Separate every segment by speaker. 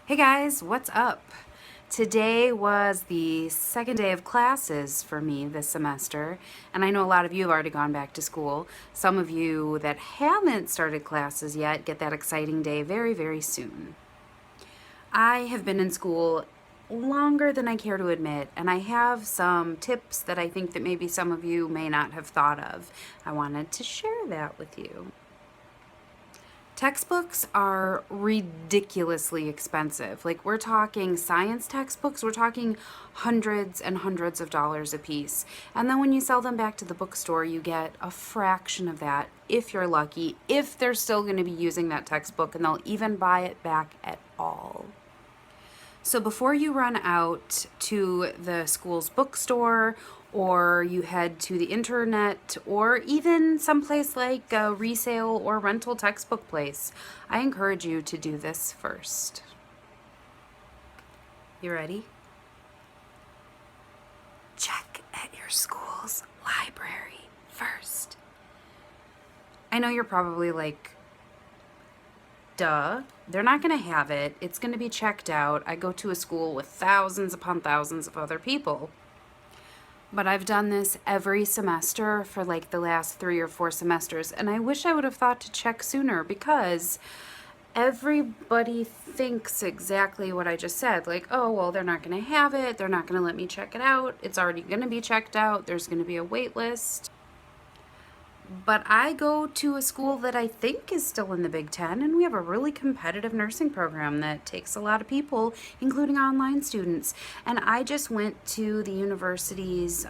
Speaker 1: Hey guys, what's up? Today was the second day of classes for me this semester, and I know a lot of you have already gone back to school. Some of you that haven't started classes yet get that exciting day very, very soon. I have been in school longer than I care to admit, and I have some tips that I think that maybe some of you may not have thought of. I wanted to share that with you. Textbooks are ridiculously expensive. Like, we're talking science textbooks, we're talking hundreds and hundreds of dollars a piece. And then when you sell them back to the bookstore, you get a fraction of that, if you're lucky, if they're still going to be using that textbook and they'll even buy it back at all. So before you run out to the school's bookstore, or you head to the internet, or even someplace like a resale or rental textbook place, I encourage you to do this first. You ready? Check at your school's library first. I know you're probably like, duh, they're not going to have it. It's going to be checked out. I go to a school with thousands upon thousands of other people. But I've done this every semester for like the last 3 or 4 semesters, and I wish I would have thought to check sooner, because everybody thinks exactly what I just said. Like, oh, well, they're not going to have it. They're not going to let me check it out. It's already going to be checked out. There's going to be a wait list. But I go to a school that I think is still in the Big Ten, and we have a really competitive nursing program that takes a lot of people, including online students. And I just went to the university's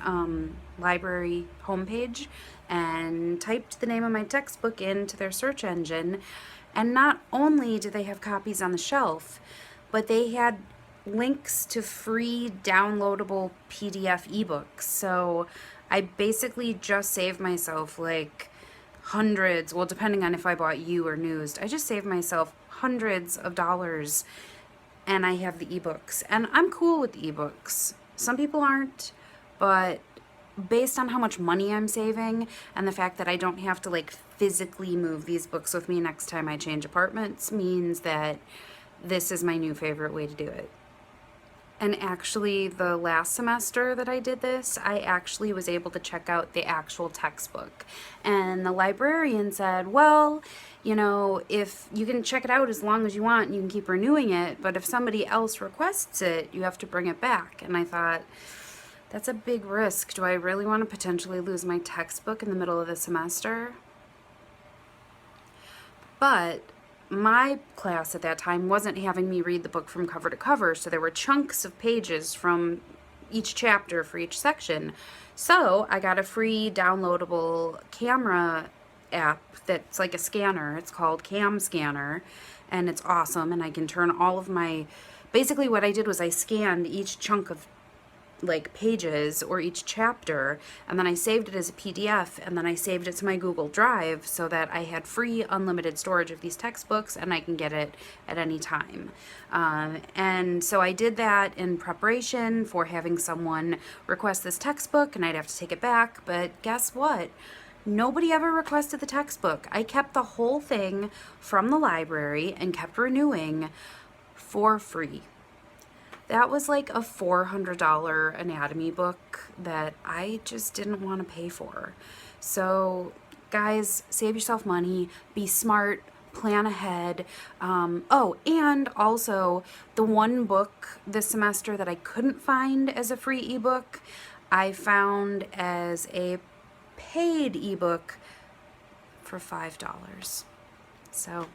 Speaker 1: library homepage and typed the name of my textbook into their search engine. And not only did they have copies on the shelf, but they had links to free downloadable PDF ebooks. So I basically just saved myself like hundreds, well, depending on if I bought You or Newsed, I just saved myself hundreds of dollars, and I have the ebooks. And I'm cool with the ebooks. Some people aren't, but based on how much money I'm saving and the fact that I don't have to like physically move these books with me next time I change apartments means that this is my new favorite way to do it. And actually, the last semester that I did this, I actually was able to check out the actual textbook. And the librarian said, well, you know, if you can check it out as long as you want, and you can keep renewing it, but if somebody else requests it, you have to bring it back. And I thought, that's a big risk. Do I really want to potentially lose my textbook in the middle of the semester? But my class at that time wasn't having me read the book from cover to cover, so there were chunks of pages from each chapter for each section. So I got a free downloadable camera app that's like a scanner. It's called Cam Scanner, and it's awesome, and I can turn all of my, basically what I did was I scanned each chunk of like pages or each chapter, and then I saved it as a PDF, and then I saved it to my Google Drive so that I had free unlimited storage of these textbooks, and I can get it at any time. And so I did that in preparation for having someone request this textbook, and I'd have to take it back. But guess what? Nobody ever requested the textbook. I kept the whole thing from the library and kept renewing for free. That was like a $400 anatomy book that I just didn't want to pay for. So guys, save yourself money, be smart, plan ahead. Oh, and also the one book this semester that I couldn't find as a free ebook, I found as a paid ebook for $5. So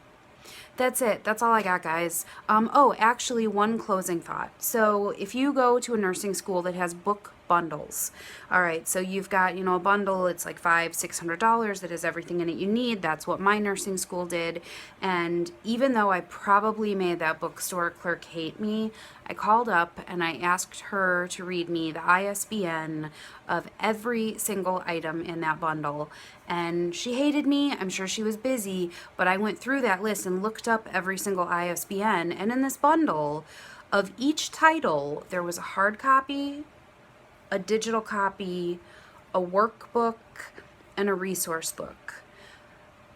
Speaker 1: that's it. That's all I got, guys. Oh, actually, one closing thought. So if you go to a nursing school that has book bundles, all right, so you've got, a bundle, it's like $500-$600 that has everything in it you need. That's what my nursing school did. And even though I probably made that bookstore clerk hate me, I called up and I asked her to read me the ISBN of every single item in that bundle. And she hated me. I'm sure she was busy, but I went through that list and looked up every single ISBN. And in this bundle of each title, there was a hard copy, a digital copy, a workbook, and a resource book.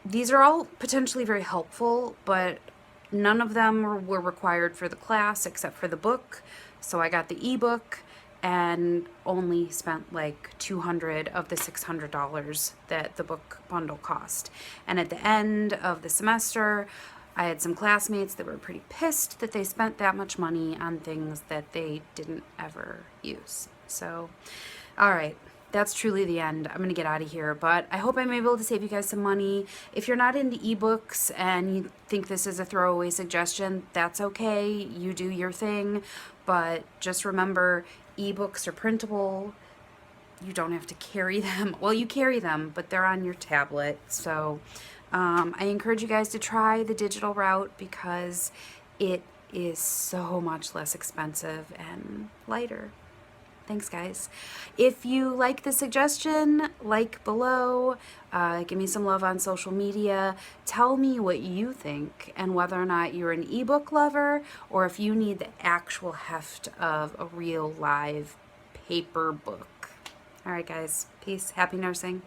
Speaker 1: These are all potentially very helpful, but None of them were required for the class except for the book. So I got the ebook and only spent like $200 of the $600 that the book bundle cost. And at the end of the semester, I had some classmates that were pretty pissed that they spent that much money on things that they didn't ever use. So, all right. That's truly the end. I'm going to get out of here, but I hope I'm able to save you guys some money. If you're not into ebooks and you think this is a throwaway suggestion, that's okay. You do your thing, but just remember, ebooks are printable. You don't have to carry them. Well, you carry them, but they're on your tablet. So I encourage you guys to try the digital route because it is so much less expensive and lighter. Thanks, guys. If you like the suggestion, like below, give me some love on social media. Tell me what you think and whether or not you're an ebook lover or if you need the actual heft of a real live paper book. All right, guys. Peace. Happy nursing.